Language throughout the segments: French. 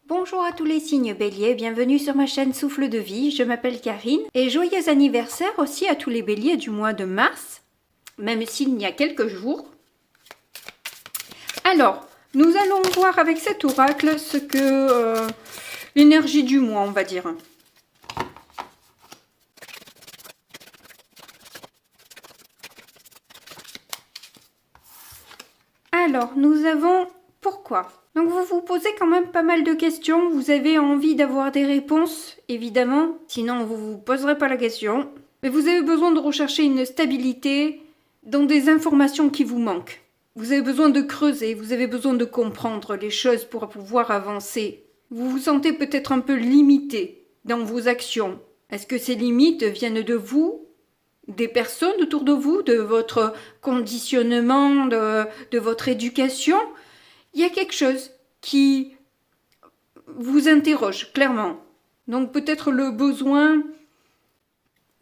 Bonjour à tous les signes béliers, bienvenue sur ma chaîne Souffle de vie, je m'appelle Karine et joyeux anniversaire aussi à tous les béliers du mois de mars, même s'il y a quelques jours. Alors, nous allons voir avec cet oracle ce que l'énergie du mois, on va dire. Alors, nous avons pourquoi. Donc vous vous posez quand même pas mal de questions, vous avez envie d'avoir des réponses, évidemment, sinon vous ne vous poserez pas la question. Mais vous avez besoin de rechercher une stabilité dans des informations qui vous manquent. Vous avez besoin de creuser, vous avez besoin de comprendre les choses pour pouvoir avancer. Vous vous sentez peut-être un peu limité dans vos actions. Est-ce que ces limites viennent de vous, des personnes autour de vous, de votre conditionnement, de votre éducation? Il y a quelque chose qui vous interroge, clairement. Donc peut-être le besoin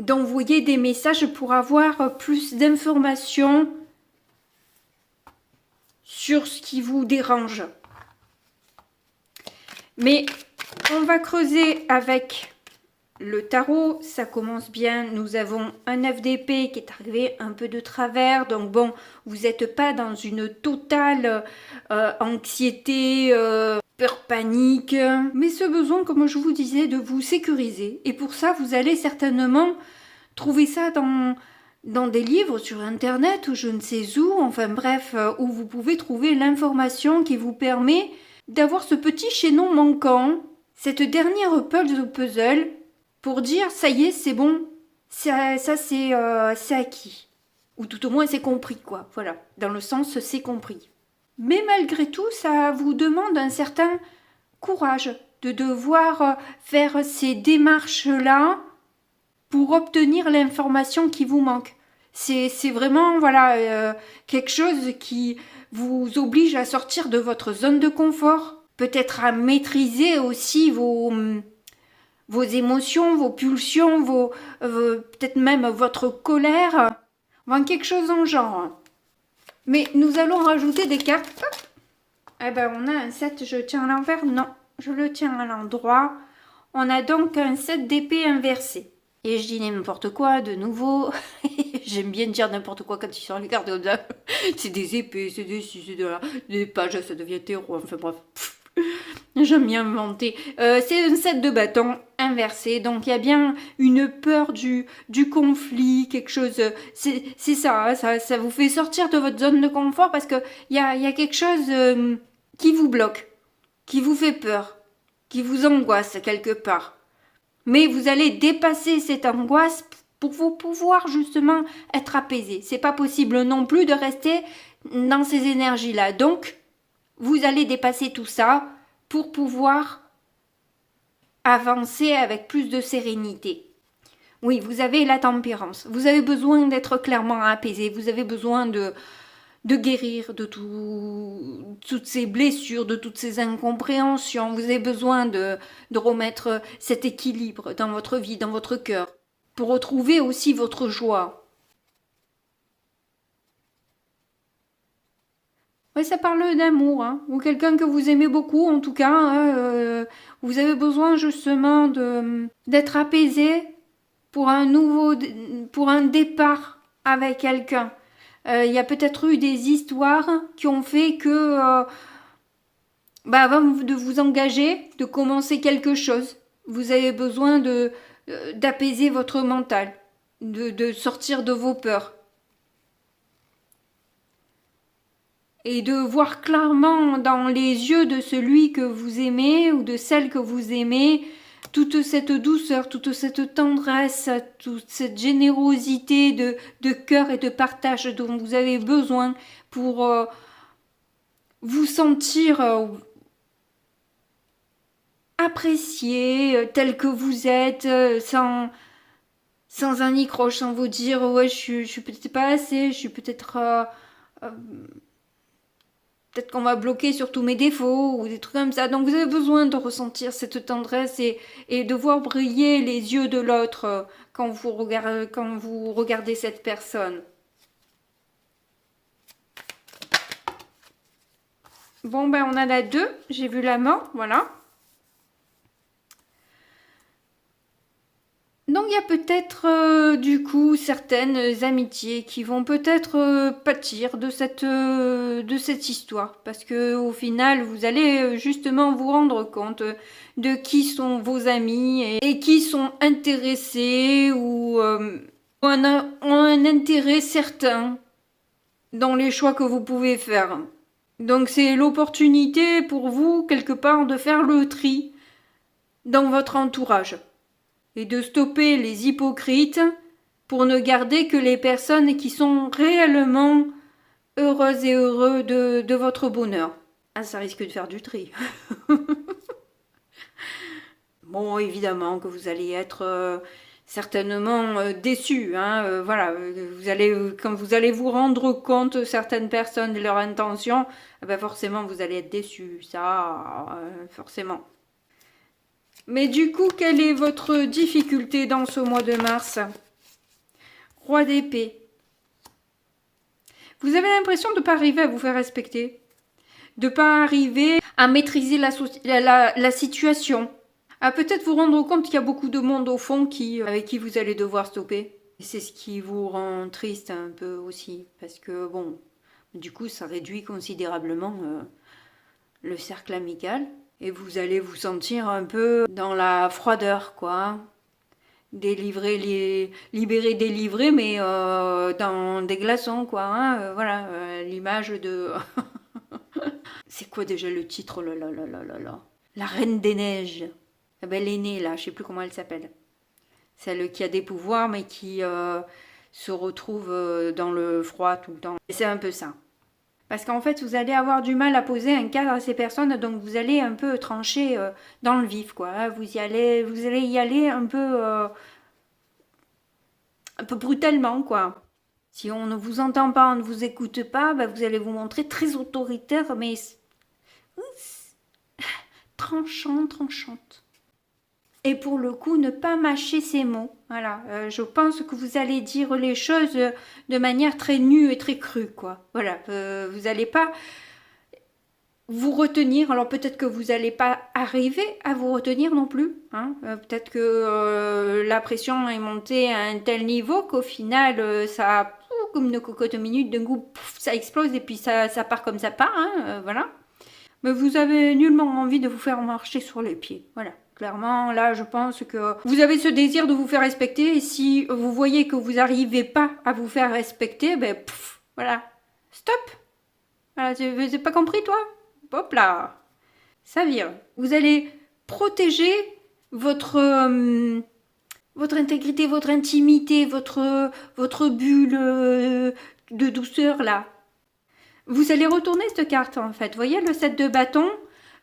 d'envoyer des messages pour avoir plus d'informations sur ce qui vous dérange. Mais on va creuser avec le tarot, ça commence bien. Nous avons un 9 d'épée qui est arrivé un peu de travers. Donc bon, vous n'êtes pas dans une totale anxiété, peur, panique. Mais ce besoin, comme je vous disais, de vous sécuriser. Et pour ça, vous allez certainement trouver ça dans des livres sur Internet ou je ne sais où. Enfin bref, où vous pouvez trouver l'information qui vous permet d'avoir ce petit chaînon manquant, cette dernière puzzle, pour dire ça y est, c'est bon, ça c'est acquis. Ou tout au moins c'est compris, quoi. Voilà, dans le sens c'est compris. Mais malgré tout, ça vous demande un certain courage de devoir faire ces démarches-là pour obtenir l'information qui vous manque. C'est vraiment voilà quelque chose qui vous oblige à sortir de votre zone de confort, peut-être à maîtriser aussi vos émotions, vos pulsions, peut-être même votre colère, enfin, quelque chose en genre. Mais nous allons rajouter des cartes. Hop. Eh ben on a un 7, je tiens à l'envers, non, je le tiens à l'endroit. On a donc un 7 d'épée inversé. Et je dis n'importe quoi, de nouveau. J'aime bien dire n'importe quoi quand tu sors les cartes. C'est des épées, c'est des ci, c'est de là. Des pages, ça devient terreau. Enfin bref. J'aime bien inventer. C'est un 7 de bâton inversé. Donc il y a bien une peur du conflit, quelque chose. C'est ça, ça vous fait sortir de votre zone de confort parce qu'il y a quelque chose qui vous bloque, qui vous fait peur, qui vous angoisse quelque part. Mais vous allez dépasser cette angoisse pour vous pouvoir justement être apaisé. C'est pas possible non plus de rester dans ces énergies-là. Donc, vous allez dépasser tout ça pour pouvoir avancer avec plus de sérénité. Oui, vous avez la tempérance. Vous avez besoin d'être clairement apaisé. Vous avez besoin de guérir de toutes ces blessures, de toutes ces incompréhensions. Vous avez besoin de remettre cet équilibre dans votre vie, dans votre cœur, pour retrouver aussi votre joie. Oui, ça parle d'amour, hein, ou quelqu'un que vous aimez beaucoup, en tout cas. Hein, vous avez besoin justement d'être apaisé pour pour un départ avec quelqu'un. Il y a peut-être eu des histoires qui ont fait que, avant de vous engager, de commencer quelque chose, vous avez besoin d'apaiser votre mental, de sortir de vos peurs. Et de voir clairement dans les yeux de celui que vous aimez ou de celle que vous aimez toute cette douceur, toute cette tendresse, toute cette générosité de cœur et de partage dont vous avez besoin pour vous sentir apprécié tel que vous êtes, sans un nicroche, sans vous dire ouais je suis peut-être pas assez, je suis peut-être peut-être qu'on va bloquer sur tous mes défauts ou des trucs comme ça. Donc vous avez besoin de ressentir cette tendresse et de voir briller les yeux de l'autre quand vous regardez cette personne. Bon, ben on en a deux. J'ai vu la mort, voilà. Donc il y a peut-être du coup certaines amitiés qui vont peut-être pâtir de cette histoire parce que au final vous allez justement vous rendre compte de qui sont vos amis et qui sont intéressés ou ont un intérêt certain dans les choix que vous pouvez faire. Donc c'est l'opportunité pour vous quelque part de faire le tri dans votre entourage et de stopper les hypocrites pour ne garder que les personnes qui sont réellement heureuses et heureux de votre bonheur. Ah, ça risque de faire du tri. Bon, évidemment que vous allez être certainement déçus. Hein, voilà, quand vous allez vous rendre compte certaines personnes de leur intention, ben forcément vous allez être déçus. Ça, forcément. Mais du coup, quelle est votre difficulté dans ce mois de mars? Roi d'épée. Vous avez l'impression de ne pas arriver à vous faire respecter, de ne pas arriver à maîtriser la situation, à peut-être vous rendre compte qu'il y a beaucoup de monde au fond avec qui vous allez devoir stopper. C'est ce qui vous rend triste un peu aussi, parce que bon, du coup, ça réduit considérablement le cercle amical. Et vous allez vous sentir un peu dans la froideur, quoi. Libéré, délivré, mais dans des glaçons, quoi. Hein, voilà, l'image de... C'est quoi déjà le titre? Oh là là là là là là. La Reine des Neiges. Eh ben, l'aînée, là, je sais plus comment elle s'appelle. Celle qui a des pouvoirs, mais qui se retrouve dans le froid tout le temps. Et c'est un peu ça. Parce qu'en fait, vous allez avoir du mal à poser un cadre à ces personnes, donc vous allez un peu trancher dans le vif, quoi. Vous allez y aller un peu brutalement, quoi. Si on ne vous entend pas, on ne vous écoute pas, bah, vous allez vous montrer très autoritaire, mais tranchante. Et pour le coup, ne pas mâcher ces mots. Voilà, je pense que vous allez dire les choses de manière très nue et très crue, quoi. Voilà, vous n'allez pas vous retenir. Alors peut-être que vous n'allez pas arriver à vous retenir non plus. Hein. Peut-être que la pression est montée à un tel niveau qu'au final, ça, comme une cocotte minute, d'un coup, ça explose et puis ça part comme ça part. Hein, voilà. Mais vous avez nullement envie de vous faire marcher sur les pieds. Voilà. Clairement, là, je pense que vous avez ce désir de vous faire respecter et si vous voyez que vous n'arrivez pas à vous faire respecter, ben, voilà, stop. Voilà, j'ai pas compris, toi? Hop là, ça vire. Vous allez protéger votre intégrité, votre intimité, votre bulle de douceur, là. Vous allez retourner cette carte, en fait. Vous voyez, le 7 de bâton,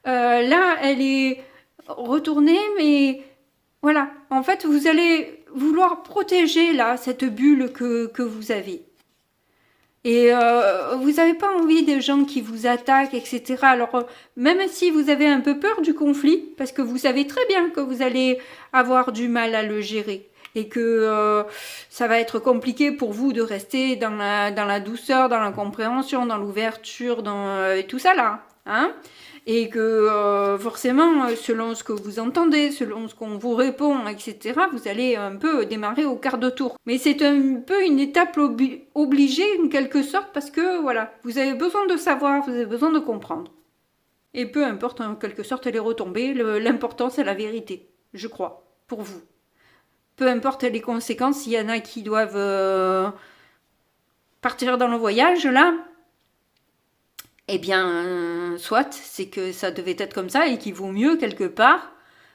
là, elle est... retourner, mais voilà, en fait, vous allez vouloir protéger là cette bulle que vous avez. Et vous n'avez pas envie des gens qui vous attaquent, etc. Alors, même si vous avez un peu peur du conflit, parce que vous savez très bien que vous allez avoir du mal à le gérer, et que ça va être compliqué pour vous de rester dans la douceur, dans la compréhension, dans l'ouverture, dans tout ça là, hein, et que forcément, selon ce que vous entendez, selon ce qu'on vous répond, etc., vous allez un peu démarrer au quart de tour. Mais c'est un peu une étape obligée, en quelque sorte, parce que, voilà, vous avez besoin de savoir, vous avez besoin de comprendre. Et peu importe, en quelque sorte, les retombées, l'important, c'est la vérité, je crois, pour vous. Peu importe les conséquences, s'il y en a qui doivent partir dans le voyage, là, eh bien, soit, c'est que ça devait être comme ça et qu'il vaut mieux, quelque part,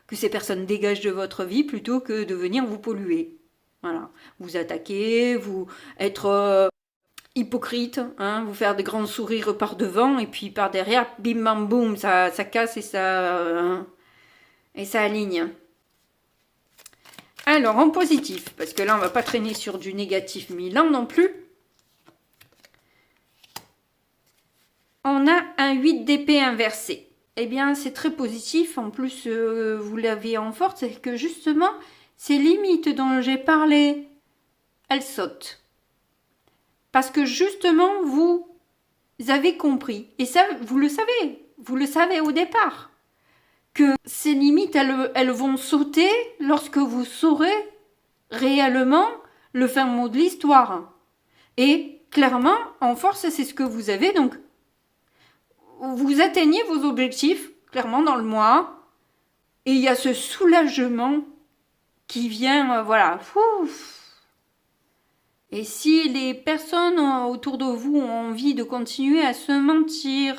que ces personnes dégagent de votre vie plutôt que de venir vous polluer. Voilà. Vous attaquer, vous être hypocrite, hein, vous faire des grands sourires par devant et puis par derrière, bim bam boum, ça casse et ça aligne. Alors, en positif, parce que là, on va pas traîner sur du négatif Milan non plus. On a un 8 d'épée inversé. Eh bien, c'est très positif. En plus, vous l'avez en force, c'est que justement, ces limites dont j'ai parlé, elles sautent. Parce que justement, vous avez compris. Et ça, vous le savez au départ. Que ces limites, elles vont sauter lorsque vous saurez réellement le fin mot de l'histoire. Et clairement, en force, c'est ce que vous avez. Donc, vous atteignez vos objectifs, clairement, dans le mois. Et il y a ce soulagement qui vient, voilà. Ouf. Et si les personnes autour de vous ont envie de continuer à se mentir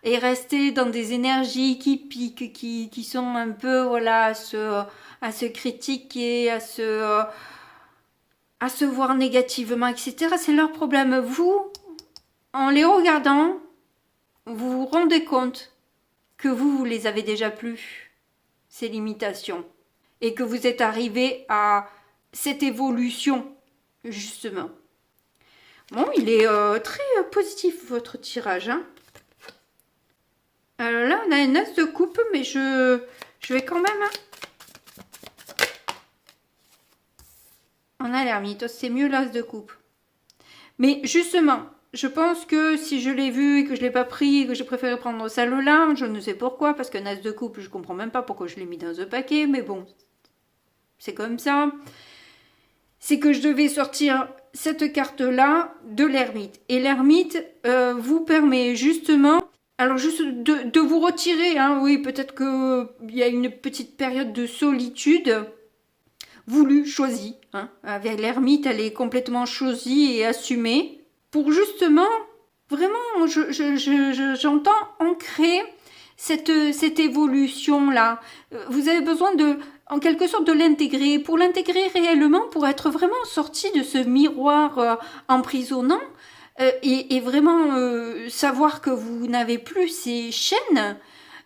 et rester dans des énergies qui piquent, qui sont un peu, voilà, à se critiquer, à se voir négativement, etc., c'est leur problème. Vous, en les regardant, vous vous rendez compte que vous les avez déjà plus, ces limitations, et que vous êtes arrivé à cette évolution, justement. Bon, il est très positif, votre tirage. Hein. Alors là, on a un as de coupe, mais je vais quand même... On a l'ermite, c'est mieux l'as de coupe. Mais justement, je pense que si je l'ai vu et que je ne l'ai pas pris et que j'ai préféré prendre celle-là, je ne sais pourquoi, parce qu'un as de coupe, je comprends même pas pourquoi je l'ai mis dans un paquet, mais bon, c'est comme ça. C'est que je devais sortir cette carte-là de l'ermite. Et l'ermite vous permet justement, alors juste de vous retirer, hein, oui, peut-être qu'il y a une petite période de solitude voulue, choisie. Hein. Avec l'ermite, elle est complètement choisie et assumée pour justement, vraiment, j'entends ancrer cette évolution-là. Vous avez besoin en quelque sorte de l'intégrer, pour l'intégrer réellement, pour être vraiment sorti de ce miroir emprisonnant et vraiment savoir que vous n'avez plus ces chaînes.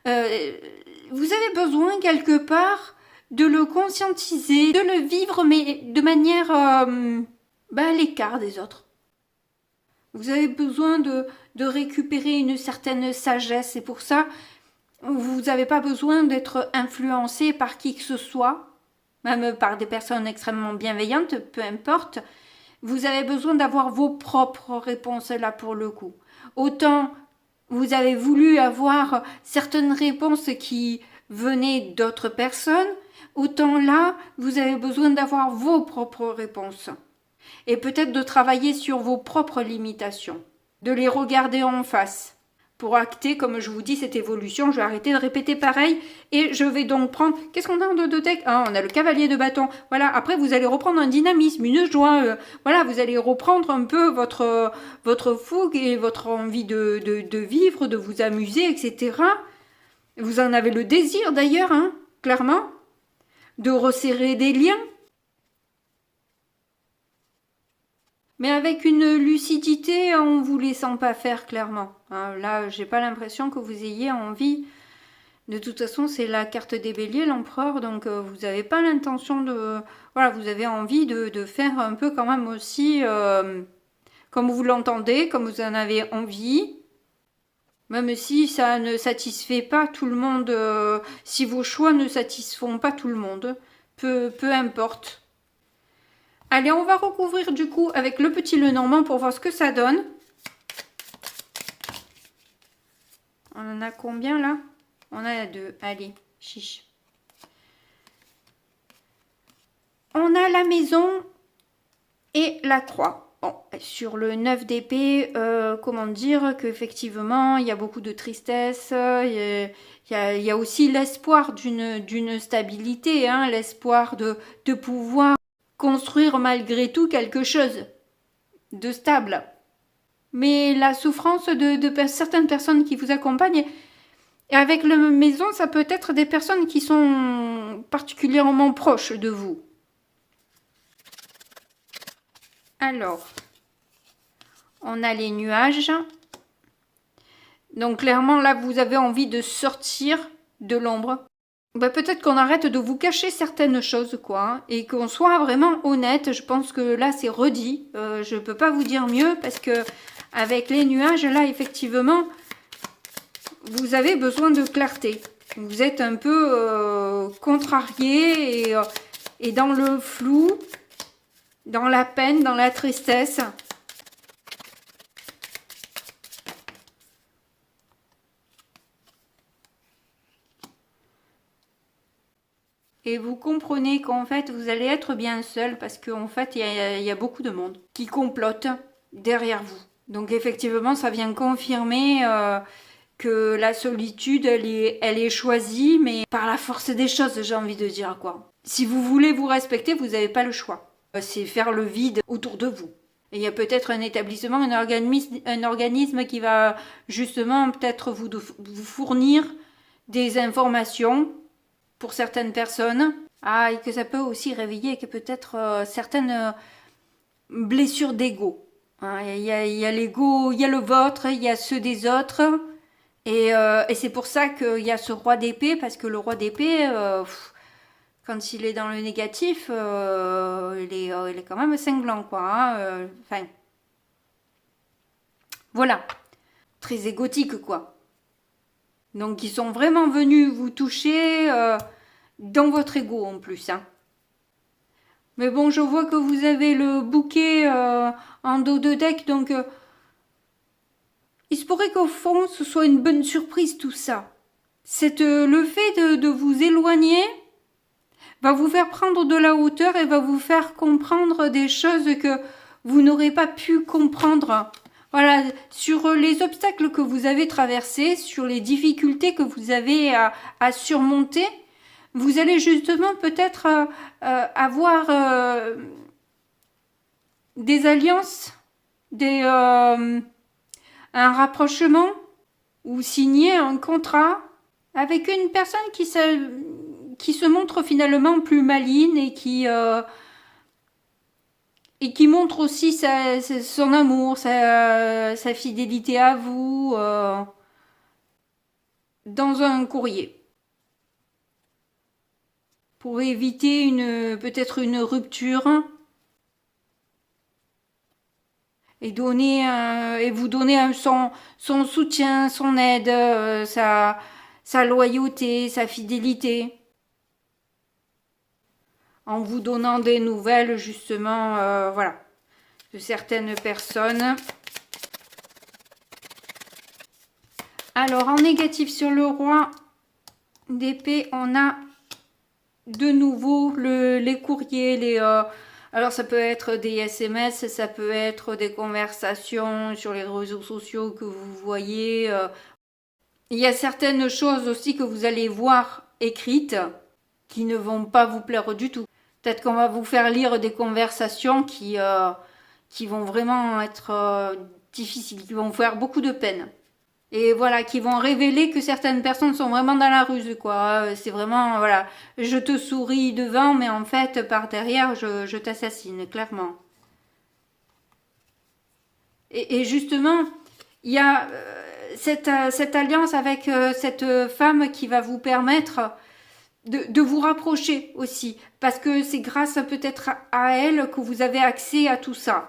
Vous avez besoin quelque part de le conscientiser, de le vivre, mais de manière à l'écart des autres. Vous avez besoin de récupérer une certaine sagesse, et pour ça, vous n'avez pas besoin d'être influencé par qui que ce soit, même par des personnes extrêmement bienveillantes, peu importe. Vous avez besoin d'avoir vos propres réponses là pour le coup. Autant vous avez voulu avoir certaines réponses qui venaient d'autres personnes, autant là, vous avez besoin d'avoir vos propres réponses. Et peut-être de travailler sur vos propres limitations, de les regarder en face. Pour acter, comme je vous dis, cette évolution, je vais arrêter de répéter pareil et je vais donc prendre... Qu'est-ce qu'on a en deux deck? Ah, on a le cavalier de bâton. Voilà, après vous allez reprendre un dynamisme, une joie. Voilà, vous allez reprendre un peu votre fougue et votre envie de vivre, de vous amuser, etc. Vous en avez le désir d'ailleurs, hein, clairement, de resserrer des liens. Mais avec une lucidité en vous laissant pas faire clairement. Hein, là, j'ai pas l'impression que vous ayez envie. De toute façon, c'est la carte des béliers, l'empereur, donc vous n'avez pas l'intention de... Voilà, vous avez envie de faire un peu quand même aussi comme vous l'entendez, comme vous en avez envie. Même si ça ne satisfait pas tout le monde, si vos choix ne satisfont pas tout le monde, peu importe. Allez, on va recouvrir du coup avec le petit Lenormand pour voir ce que ça donne. On en a combien là? On en a deux. Allez, chiche. On a la maison et la croix. Bon, sur le 9 d'épée, comment dire qu'effectivement, il y a beaucoup de tristesse. Il y a aussi l'espoir d'une stabilité, hein, l'espoir de pouvoir construire malgré tout quelque chose de stable. Mais la souffrance de certaines personnes qui vous accompagnent, et avec la maison, ça peut être des personnes qui sont particulièrement proches de vous. Alors, on a les nuages. Donc clairement, là, vous avez envie de sortir de l'ombre. Bah, peut-être qu'on arrête de vous cacher certaines choses, quoi, hein, et qu'on soit vraiment honnête. Je pense que là, c'est redit. Je peux pas vous dire mieux parce que avec les nuages, là, effectivement, vous avez besoin de clarté. Vous êtes un peu contrarié et dans le flou, dans la peine, dans la tristesse. Et vous comprenez qu'en fait, vous allez être bien seul parce qu'en fait, il y a beaucoup de monde qui complote derrière vous. Donc effectivement, ça vient confirmer que la solitude, elle est choisie, mais par la force des choses, j'ai envie de dire quoi. Si vous voulez vous respecter, vous n'avez pas le choix. C'est faire le vide autour de vous. Et il y a peut-être un établissement, un organisme qui va justement peut-être vous fournir des informations pour certaines personnes. Ah, et que ça peut aussi réveiller que peut-être certaines blessures d'ego. Hein, il y a l'ego, il y a le vôtre, il y a ceux des autres. Et c'est pour ça qu'il y a ce roi d'épée, parce que le roi d'épée, quand il est dans le négatif, il est quand même cinglant, quoi. Hein, enfin, voilà. Très égotique, quoi. Donc, ils sont vraiment venus vous toucher dans votre ego, en plus. Hein. Mais bon, je vois que vous avez le bouquet en dos de deck, donc il se pourrait qu'au fond, ce soit une bonne surprise, tout ça. Le fait de vous éloigner va vous faire prendre de la hauteur et va vous faire comprendre des choses que vous n'aurez pas pu comprendre. Voilà, sur les obstacles que vous avez traversés, sur les difficultés que vous avez à surmonter, vous allez justement peut-être avoir des alliances, un rapprochement ou signer un contrat avec une personne qui se montre finalement plus maligne et qui montre aussi son amour, sa fidélité à vous dans un courrier. Pour éviter peut-être une rupture et vous donner son soutien, son aide, sa loyauté, sa fidélité. En vous donnant des nouvelles justement voilà, de certaines personnes. Alors en négatif sur le roi d'épée, on a de nouveau les courriers, alors ça peut être des SMS, ça peut être des conversations sur les réseaux sociaux que vous voyez. Il y a certaines choses aussi que vous allez voir écrites qui ne vont pas vous plaire du tout. Peut-être qu'on va vous faire lire des conversations qui vont vraiment être difficiles, qui vont faire beaucoup de peine. Et voilà, qui vont révéler que certaines personnes sont vraiment dans la ruse, quoi. C'est vraiment, voilà, je te souris devant, mais en fait, par derrière, je t'assassine, clairement. Et justement, il y a cette alliance avec cette femme qui va vous permettre de vous rapprocher aussi. Parce que c'est grâce peut-être à elle que vous avez accès à tout ça.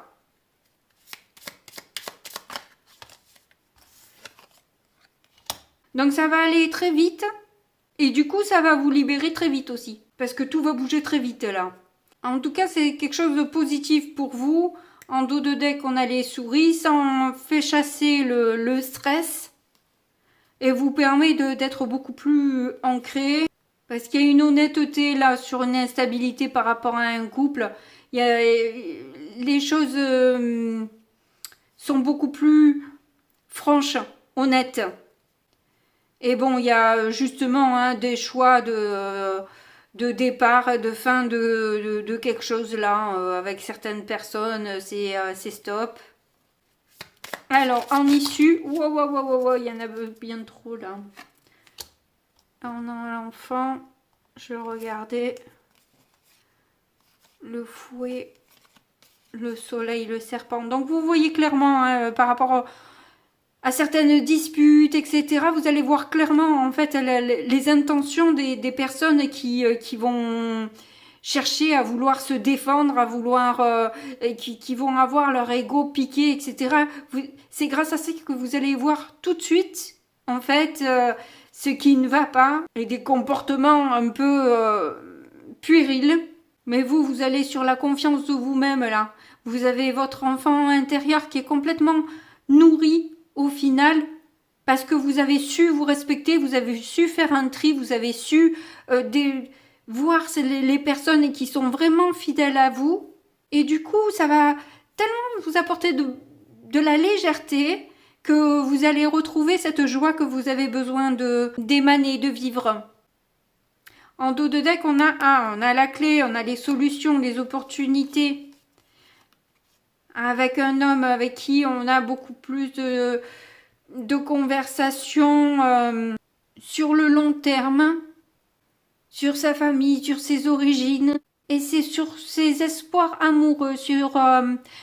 Donc ça va aller très vite. Et du coup, ça va vous libérer très vite aussi. Parce que tout va bouger très vite là. En tout cas, c'est quelque chose de positif pour vous. En dos de deck, on a les souris. Ça en fait chasser le stress. Et vous permet d'être beaucoup plus ancré. Parce qu'il y a une honnêteté là sur une instabilité par rapport à un couple. Les choses sont beaucoup plus franches, honnêtes. Et bon, il y a justement des choix de départ, de fin de quelque chose là, avec certaines personnes, c'est stop. Alors, en issue, wow, il y en a bien trop là. On a l'enfant, je regardais, le fouet, le soleil, le serpent. Donc, vous voyez clairement par rapport à certaines disputes, etc., vous allez voir clairement en fait les intentions des personnes qui vont chercher à vouloir se défendre, à vouloir qui vont avoir leur ego piqué, etc. C'est grâce à ça que vous allez voir tout de suite en fait ce qui ne va pas et des comportements un peu puérils. Mais vous allez sur la confiance de vous-même là. Vous avez votre enfant intérieur qui est complètement nourri au final, parce que vous avez su vous respecter, vous avez su faire un tri, vous avez su voir les personnes qui sont vraiment fidèles à vous. Et du coup, ça va tellement vous apporter de la légèreté que vous allez retrouver cette joie que vous avez besoin d'émaner, de vivre. En dos de deck, on a la clé, on a les solutions, les opportunités. Avec un homme avec qui on a beaucoup plus de conversations sur le long terme, sur sa famille, sur ses origines. Et c'est sur ses espoirs amoureux, sur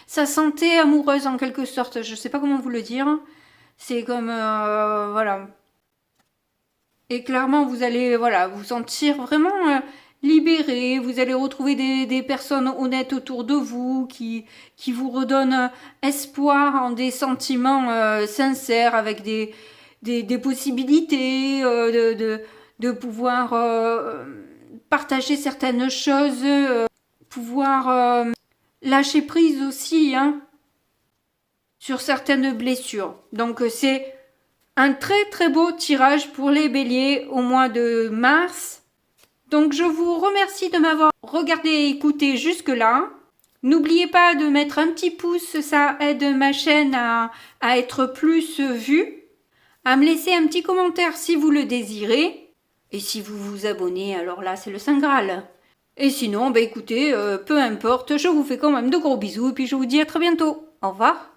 sa santé amoureuse en quelque sorte. Je sais pas comment vous le dire. C'est comme voilà. Et clairement, vous allez vous sentir vraiment libéré. Vous allez retrouver des personnes honnêtes autour de vous qui vous redonnent espoir en des sentiments sincères avec des possibilités de pouvoir partager certaines choses, pouvoir lâcher prise aussi sur certaines blessures. Donc c'est un très très beau tirage pour les béliers au mois de mars. Donc je vous remercie de m'avoir regardé et écouté jusque-là. N'oubliez pas de mettre un petit pouce, ça aide ma chaîne à être plus vue. À me laisser un petit commentaire si vous le désirez. Et si vous vous abonnez, alors là, c'est le Saint Graal. Et sinon, écoutez, peu importe, je vous fais quand même de gros bisous et puis je vous dis à très bientôt. Au revoir.